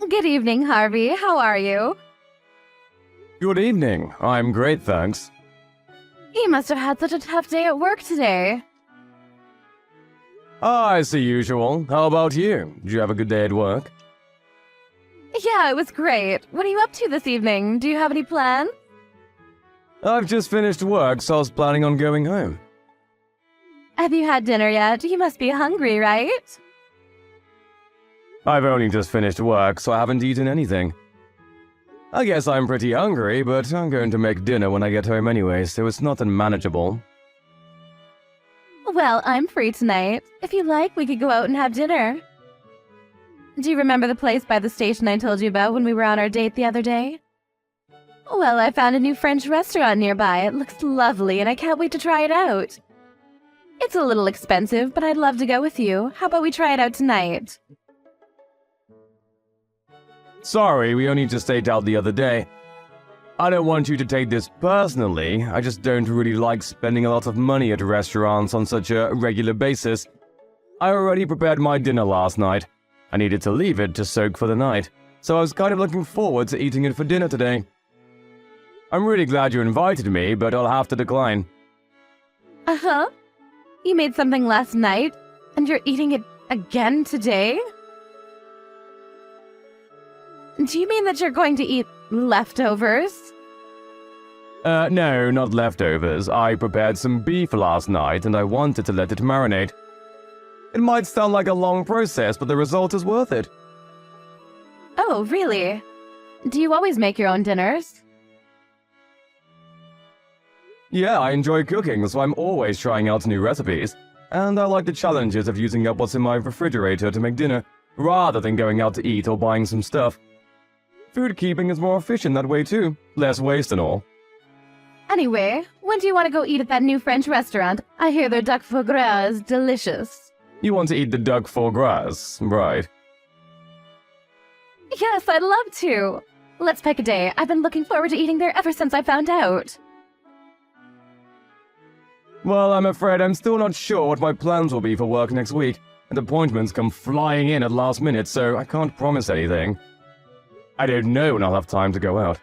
Good evening, Harvey. How are you? Good evening. I'm great, thanks. You must have had such a tough day at work today. As the usual. How about you? Did you have a good day at work? Yeah, it was great. What are you up to this evening? Do you have any plans? I've just finished work, so I was planning on going home. Have you had dinner yet? You must be hungry, right? I've only just finished work, so I haven't eaten anything. I guess I'm pretty hungry, but I'm going to make dinner when I get home anyway, so it's not unmanageable. Well, I'm free tonight. If you like, we could go out and have dinner. Do you remember the place by the station I told you about when we were on our date the other day? Well, I found a new French restaurant nearby. It looks lovely, and I can't wait to try it out. It's a little expensive, but I'd love to go with you. How about we try it out tonight? Sorry, we only just ate out the other day. I don't want you to take this personally, I just don't really like spending a lot of money at restaurants on such a regular basis. I already prepared my dinner last night. I needed to leave it to soak for the night, so I was kind of looking forward to eating it for dinner today. I'm really glad you invited me, but I'll have to decline. Uh-huh. You made something last night, and you're eating it again today? Do you mean that you're going to eat leftovers? No, not leftovers. I prepared some beef last night and I wanted to let it marinate. It might sound like a long process, but the result is worth it. Oh, really? Do you always make your own dinners? Yeah, I enjoy cooking, so I'm always trying out new recipes. And I like the challenges of using up what's in my refrigerator to make dinner, rather than going out to eat or buying some stuff. Food keeping is more efficient that way too, less waste and all. Anyway, when do you want to go eat at that new French restaurant? I hear their duck foie gras is delicious. You want to eat the duck foie gras, right? Yes, I'd love to. Let's pick a day. I've been looking forward to eating there ever since I found out. Well, I'm afraid I'm still not sure what my plans will be for work next week, and appointments come flying in at last minute, so I can't promise anything. I don't know when I'll have time to go out.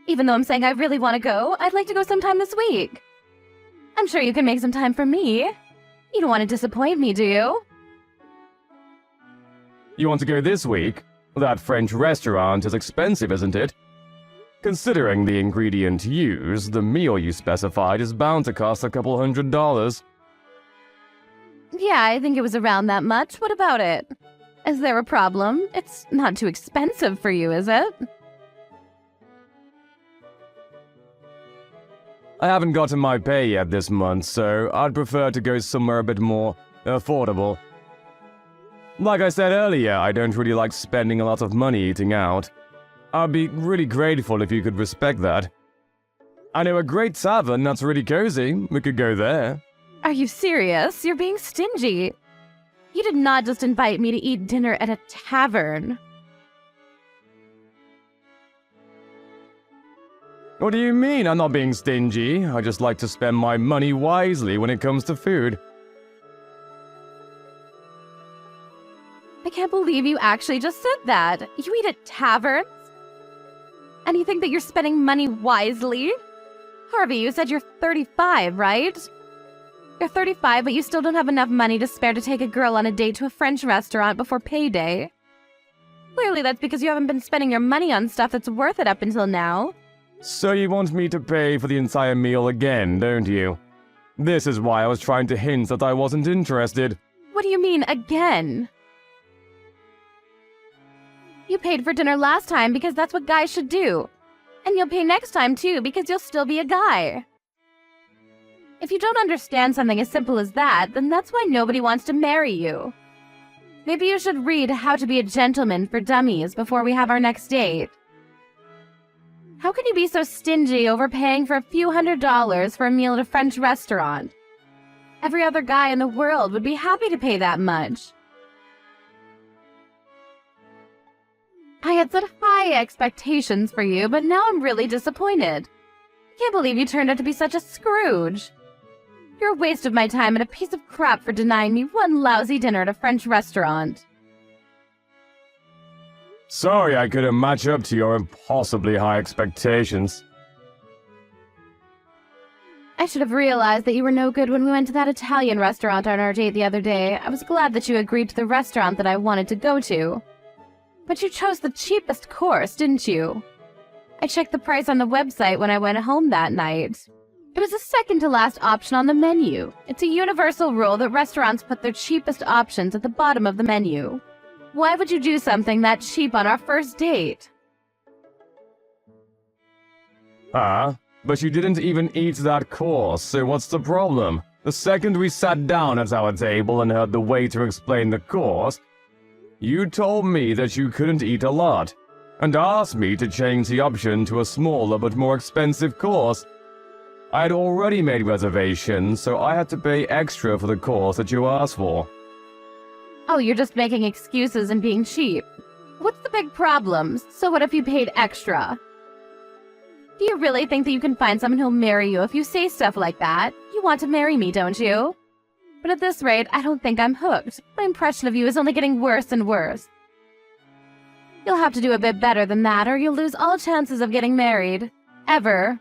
Even though I'm saying I really want to go, I'd like to go sometime this week. I'm sure you can make some time for me. You don't want to disappoint me, do you? You want to go this week? That French restaurant is expensive, isn't it? Considering the ingredient used, the meal you specified is bound to cost a couple $100. Yeah, I think it was around that much. What about it? Is there a problem? It's not too expensive for you, is it? I haven't gotten my pay yet this month, so I'd prefer to go somewhere a bit more affordable. Like I said earlier, I don't really like spending a lot of money eating out. I'd be really grateful if you could respect that. I know a great tavern that's really cozy. We could go there. Are you serious? You're being stingy. You did not just invite me to eat dinner at a tavern. What do you mean I'm not being stingy? I just like to spend my money wisely when it comes to food. I can't believe you actually just said that. You eat at taverns? And you think that you're spending money wisely? Harvey, you said you're 35, right? You're 35, but you still don't have enough money to spare to take a girl on a date to a French restaurant before payday. Clearly that's because you haven't been spending your money on stuff that's worth it up until now. So you want me to pay for the entire meal again, don't you? This is why I was trying to hint that I wasn't interested. What do you mean, again? You paid for dinner last time because that's what guys should do. And you'll pay next time too because you'll still be a guy. If you don't understand something as simple as that, then that's why nobody wants to marry you. Maybe you should read How to Be a Gentleman for Dummies before we have our next date. How can you be so stingy overpaying for a few $100s for a meal at a French restaurant? Every other guy in the world would be happy to pay that much. I had such high expectations for you, but now I'm really disappointed. I can't believe you turned out to be such a Scrooge. You're a waste of my time and a piece of crap for denying me one lousy dinner at a French restaurant. Sorry I couldn't match up to your impossibly high expectations. I should have realized that you were no good when we went to that Italian restaurant on our date the other day. I was glad that you agreed to the restaurant that I wanted to go to. But you chose the cheapest course, didn't you? I checked the price on the website when I went home that night. It was the second to last option on the menu. It's a universal rule that restaurants put their cheapest options at the bottom of the menu. Why would you do something that cheap on our first date? But you didn't even eat that course, so what's the problem? The second we sat down at our table and heard the waiter explain the course, you told me that you couldn't eat a lot, and asked me to change the option to a smaller but more expensive course. I had already made reservations, so I had to pay extra for the course that you asked for. Oh, you're just making excuses and being cheap. What's the big problem? So what if you paid extra? Do you really think that you can find someone who'll marry you if you say stuff like that? You want to marry me, don't you? But at this rate, I don't think I'm hooked. My impression of you is only getting worse and worse. You'll have to do a bit better than that, or you'll lose all chances of getting married. Ever.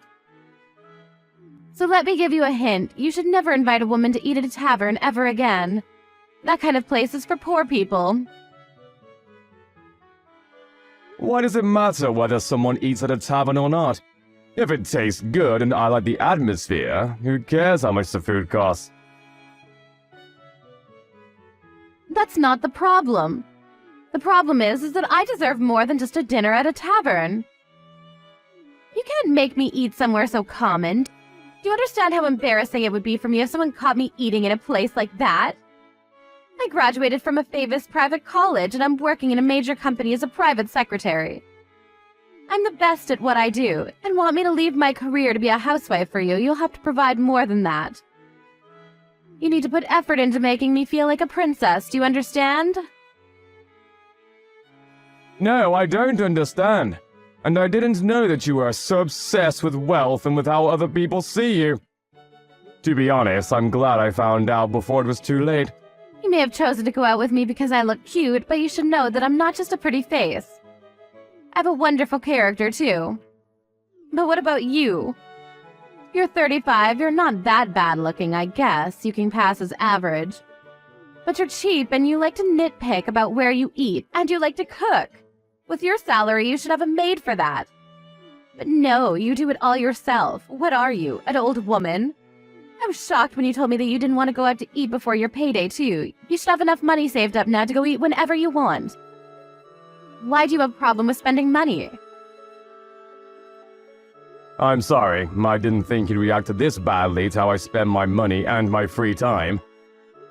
So let me give you a hint. You should never invite a woman to eat at a tavern ever again. That kind of place is for poor people. Why does it matter whether someone eats at a tavern or not? If it tastes good and I like the atmosphere, who cares how much the food costs? That's not the problem. The problem is that I deserve more than just a dinner at a tavern. You can't make me eat somewhere so common. Do you understand how embarrassing it would be for me if someone caught me eating in a place like that? I graduated from a famous private college and I'm working in a major company as a private secretary. I'm the best at what I do, and want me to leave my career to be a housewife for you, you'll have to provide more than that. You need to put effort into making me feel like a princess, do you understand? No, I don't understand. And I didn't know that you were so obsessed with wealth and with how other people see you. To be honest, I'm glad I found out before it was too late. You may have chosen to go out with me because I look cute, but you should know that I'm not just a pretty face. I have a wonderful character, too. But what about you? You're 35, you're not that bad looking, I guess. You can pass as average. But you're cheap and you like to nitpick about where you eat, and you like to cook. With your salary, you should have a maid for that. But no, you do it all yourself. What are you, an old woman? I was shocked when you told me that you didn't want to go out to eat before your payday, too. You should have enough money saved up now to go eat whenever you want. Why do you have a problem with spending money? I'm sorry, I didn't think you'd react this badly to how I spend my money and my free time.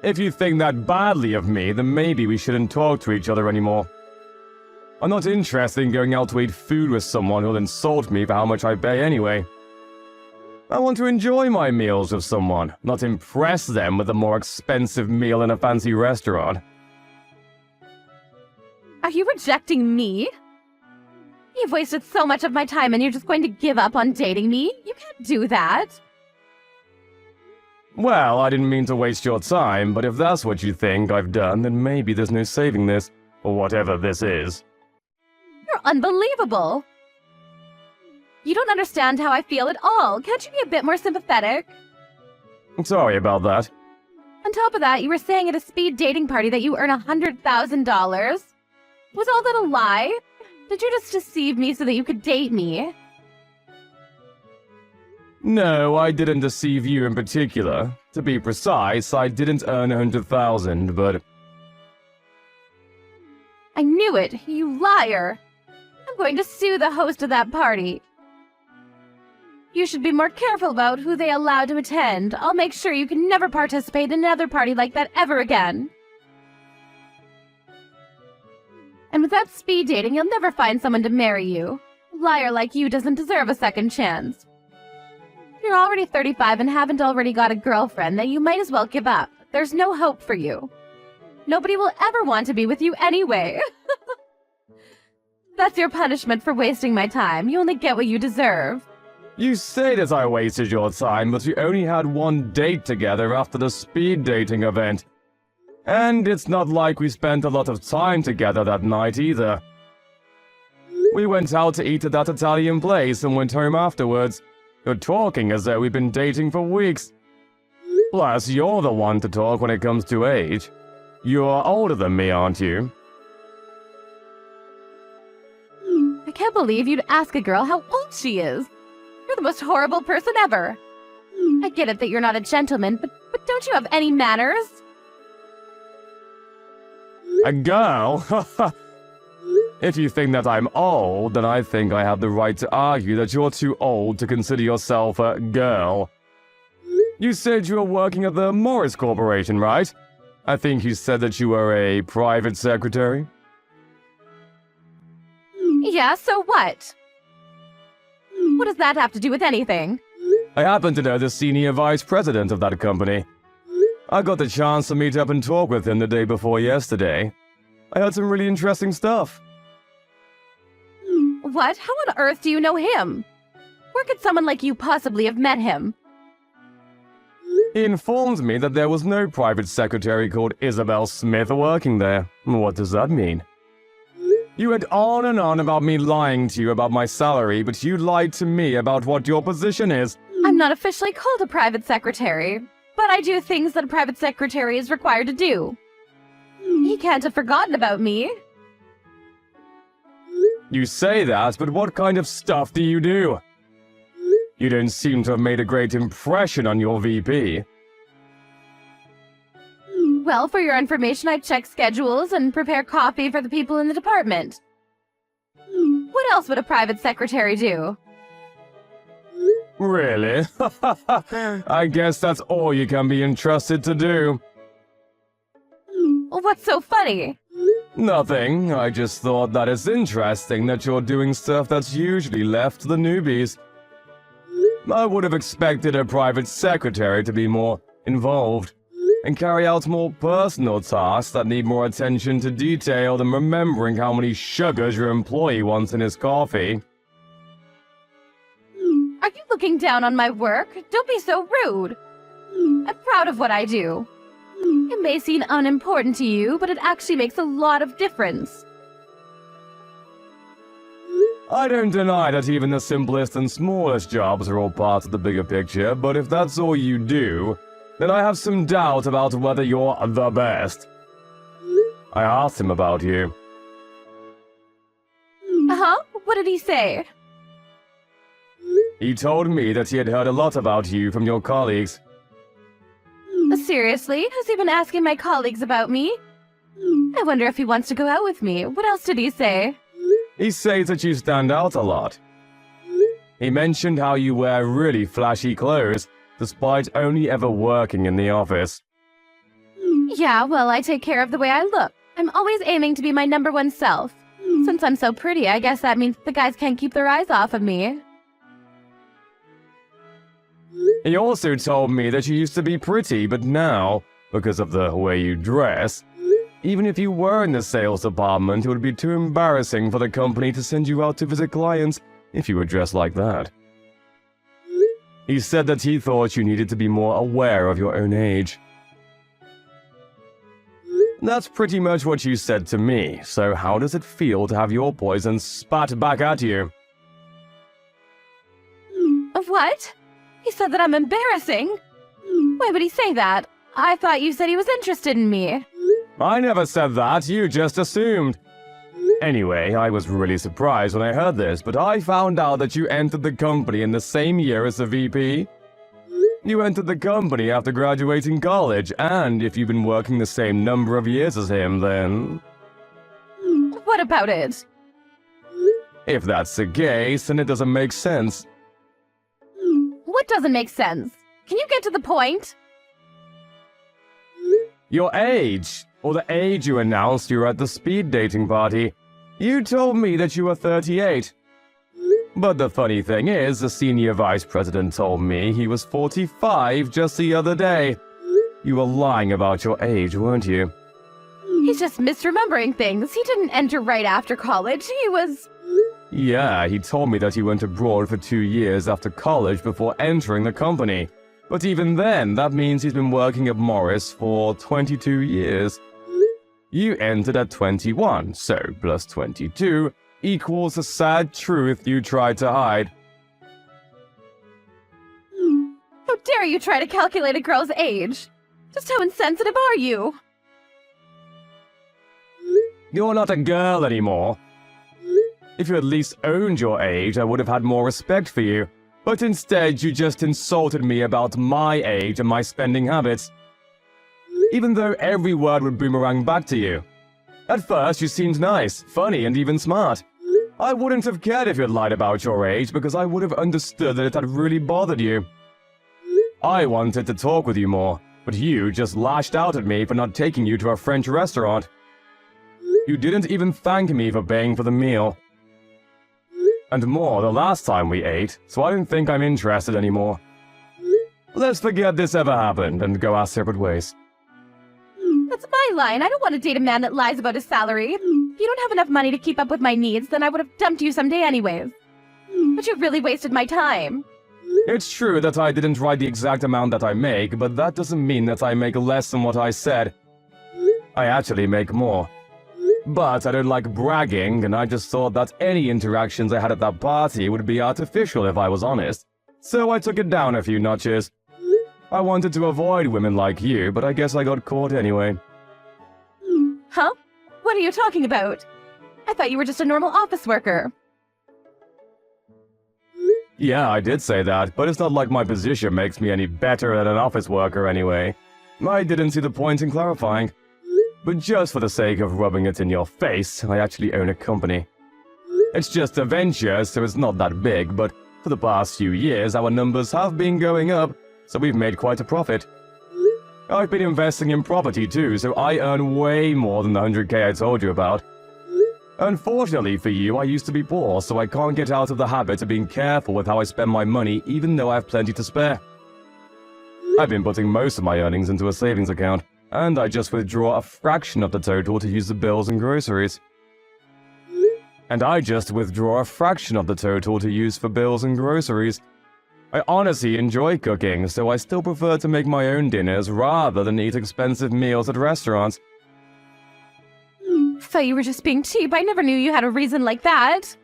If you think that badly of me, then maybe we shouldn't talk to each other anymore. I'm not interested in going out to eat food with someone who'll insult me for how much I pay anyway. I want to enjoy my meals with someone, not impress them with a more expensive meal in a fancy restaurant. Are you rejecting me? You've wasted so much of my time and you're just going to give up on dating me? You can't do that. Well, I didn't mean to waste your time, but if that's what you think I've done, then maybe there's no saving this, or whatever this is. You're unbelievable. You don't understand how I feel at all. Can't you be a bit more sympathetic? Sorry about that. On top of that, you were saying at a speed dating party that you earn $100,000. Was all that a lie? Did you just deceive me so that you could date me? No, I didn't deceive you in particular. To be precise, I didn't earn 100,000, but... I knew it, you liar! I'm going to sue the host of that party. You should be more careful about who they allow to attend. I'll make sure you can never participate in another party like that ever again. And without speed dating, you'll never find someone to marry you. A liar like you doesn't deserve a second chance. You're already 35 and haven't already got a girlfriend, then you might as well give up. There's no hope for you. Nobody will ever want to be with you anyway. That's your punishment for wasting my time. You only get what you deserve. You say that I wasted your time, but we only had one date together after the speed dating event. And it's not like we spent a lot of time together that night either. We went out to eat at that Italian place and went home afterwards. You're talking as though we've been dating for weeks. Plus, you're the one to talk when it comes to age. You're older than me, aren't you? I can't believe you'd ask a girl how old she is. You're the most horrible person ever. I get it that you're not a gentleman, but don't you have any manners? A girl? If you think that I'm old, then I think I have the right to argue that you're too old to consider yourself a girl. You said you were working at the Morris Corporation, right? I think you said that you were a private secretary. Yeah, so what? What does that have to do with anything? I happen to know the senior vice president of that company. I got the chance to meet up and talk with him the day before yesterday. I heard some really interesting stuff. What? How on earth do you know him? Where could someone like you possibly have met him? He informed me that there was no private secretary called Isabel Smith working there. What does that mean? You went on and on about me lying to you about my salary, but you lied to me about what your position is. I'm not officially called a private secretary, but I do things that a private secretary is required to do. He can't have forgotten about me. You say that, but what kind of stuff do you do? You don't seem to have made a great impression on your VP. Well, for your information, I check schedules and prepare coffee for the people in the department. What else would a private secretary do? Really? I guess that's all you can be entrusted to do. What's so funny? Nothing. I just thought that it's interesting that you're doing stuff that's usually left to the newbies. I would have expected a private secretary to be more involved and carry out more personal tasks that need more attention to detail than remembering how many sugars your employee wants in his coffee. Are you looking down on my work? Don't be so rude. I'm proud of what I do. It may seem unimportant to you, but it actually makes a lot of difference. I don't deny that even the simplest and smallest jobs are all part of the bigger picture, but if that's all you do, then I have some doubt about whether you're the best. I asked him about you. Uh-huh? What did he say? He told me that he had heard a lot about you from your colleagues. Seriously? Has he been asking my colleagues about me? I wonder if he wants to go out with me. What else did he say? He says that you stand out a lot. He mentioned how you wear really flashy clothes, despite only ever working in the office. Yeah, well, I take care of the way I look. I'm always aiming to be my #1 self. Since I'm so pretty, I guess that means the guys can't keep their eyes off of me. He also told me that you used to be pretty, but now, because of the way you dress, even if you were in the sales department, it would be too embarrassing for the company to send you out to visit clients if you were dressed like that. He said that he thought you needed to be more aware of your own age. That's pretty much what you said to me, so how does it feel to have your poison spat back at you? What? He said that I'm embarrassing? Why would he say that? I thought you said he was interested in me. I never said that, you just assumed. Anyway, I was really surprised when I heard this, but I found out that you entered the company in the same year as the VP. You entered the company after graduating college, and if you've been working the same number of years as him, then... What about it? If that's the case, then it doesn't make sense. What doesn't make sense? Can you get to the point? Your age, or the age you announced you were at the speed dating party. You told me that you were 38. But the funny thing is, the senior vice president told me he was 45 just the other day. You were lying about your age, weren't you? He's just misremembering things. He didn't enter right after college. He was... Yeah, he told me that he went abroad for 2 years after college before entering the company. But even then, that means he's been working at Morris for 22 years. You entered at 21, so plus 22 equals the sad truth you tried to hide. How dare you try to calculate a girl's age? Just how insensitive are you? You're not a girl anymore. If you at least owned your age, I would have had more respect for you. But instead, you just insulted me about my age and my spending habits. Even though every word would boomerang back to you. At first, you seemed nice, funny, and even smart. I wouldn't have cared if you had lied about your age because I would have understood that it had really bothered you. I wanted to talk with you more, but you just lashed out at me for not taking you to a French restaurant. You didn't even thank me for paying for the meal. And more the last time we ate, so I don't think I'm interested anymore. Let's forget this ever happened and go our separate ways. That's my line. I don't want to date a man that lies about his salary. If you don't have enough money to keep up with my needs, then I would have dumped you someday anyways. But you've really wasted my time. It's true that I didn't write the exact amount that I make, but that doesn't mean that I make less than what I said. I actually make more. But I don't like bragging, and I just thought that any interactions I had at that party would be artificial if I was honest. So I took it down a few notches. I wanted to avoid women like you, but I guess I got caught anyway. Huh? What are you talking about? I thought you were just a normal office worker. Yeah, I did say that, but it's not like my position makes me any better than an office worker anyway. I didn't see the point in clarifying. But just for the sake of rubbing it in your face, I actually own a company. It's just a venture, so it's not that big, but for the past few years our numbers have been going up, so we've made quite a profit. I've been investing in property too, so I earn way more than the 100K I told you about. Unfortunately for you, I used to be poor, so I can't get out of the habit of being careful with how I spend my money, even though I have plenty to spare. I've been putting most of my earnings into a savings account, and I just withdraw a fraction of the total to use the bills and groceries. I honestly enjoy cooking, so I still prefer to make my own dinners rather than eat expensive meals at restaurants. Thought you were just being cheap. I never knew you had a reason like that.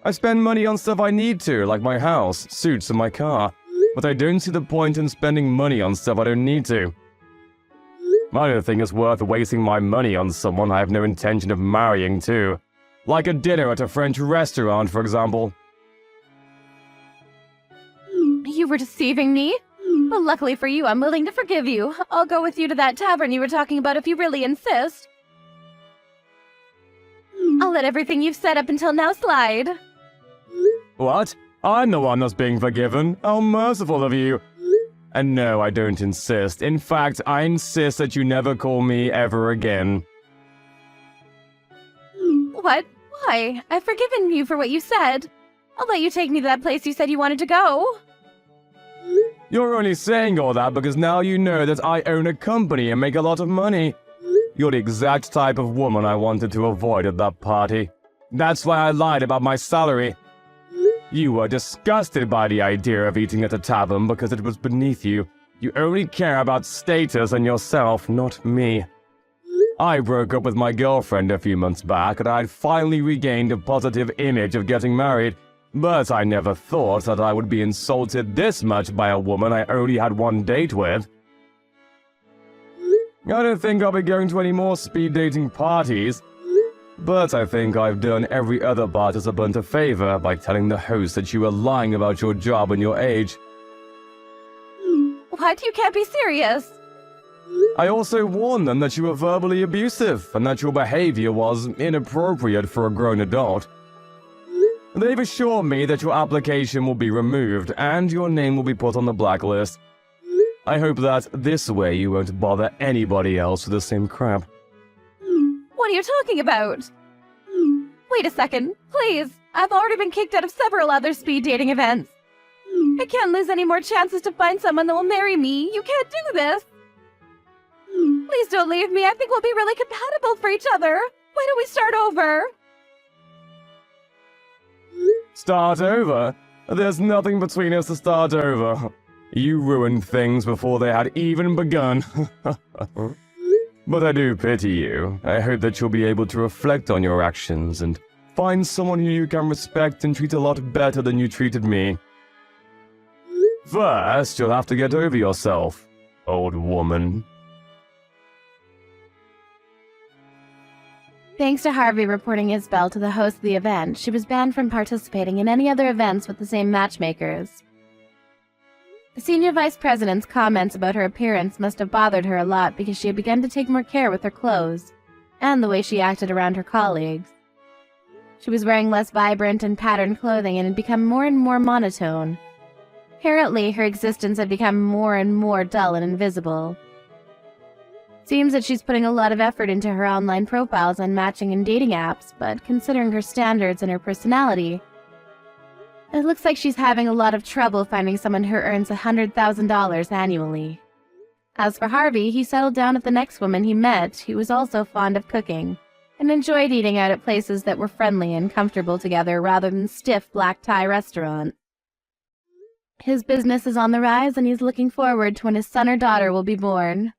I spend money on stuff I need to, like my house, suits, and my car. But I don't see the point in spending money on stuff I don't need to. I don't think it's worth wasting my money on someone I have no intention of marrying to. Like a dinner at a French restaurant, for example. You were deceiving me? Well, luckily for you, I'm willing to forgive you. I'll go with you to that tavern you were talking about if you really insist. I'll let everything you've said up until now slide. What? I'm the one that's being forgiven? How merciful of you. And no, I don't insist. In fact, I insist that you never call me ever again. What? Why? I've forgiven you for what you said. I'll let you take me to that place you said you wanted to go. You're only saying all that because now you know that I own a company and make a lot of money. You're the exact type of woman I wanted to avoid at that party. That's why I lied about my salary. You were disgusted by the idea of eating at a tavern because it was beneath you. You only care about status and yourself, not me. I broke up with my girlfriend a few months back and I'd finally regained a positive image of getting married. But I never thought that I would be insulted this much by a woman I only had one date with. I don't think I'll be going to any more speed dating parties. But I think I've done every other participant a favor by telling the host that you were lying about your job and your age. What? You can't be serious. I also warned them that you were verbally abusive and that your behavior was inappropriate for a grown adult. They've assured me that your application will be removed and your name will be put on the blacklist. I hope that this way you won't bother anybody else with the same crap. What are you talking about? Wait a second, please. I've already been kicked out of several other speed dating events. I can't lose any more chances to find someone that will marry me. You can't do this. Please don't leave me. I think we'll be really compatible for each other. Why don't we start over? Start over? There's nothing between us to start over. You ruined things before they had even begun. But I do pity you. I hope that you'll be able to reflect on your actions and find someone who you can respect and treat a lot better than you treated me. First, you'll have to get over yourself, old woman. Thanks to Harvey reporting Isabel to the host of the event, she was banned from participating in any other events with the same matchmakers. The senior vice president's comments about her appearance must have bothered her a lot because she had begun to take more care with her clothes and the way she acted around her colleagues. She was wearing less vibrant and patterned clothing and had become more and more monotone. Apparently, her existence had become more and more dull and invisible. Seems that she's putting a lot of effort into her online profiles on matching and dating apps, but considering her standards and her personality, it looks like she's having a lot of trouble finding someone who earns $100,000 annually. As for Harvey, he settled down with the next woman he met, who was also fond of cooking, and enjoyed eating out at places that were friendly and comfortable together rather than stiff black-tie restaurants. His business is on the rise, and he's looking forward to when his son or daughter will be born.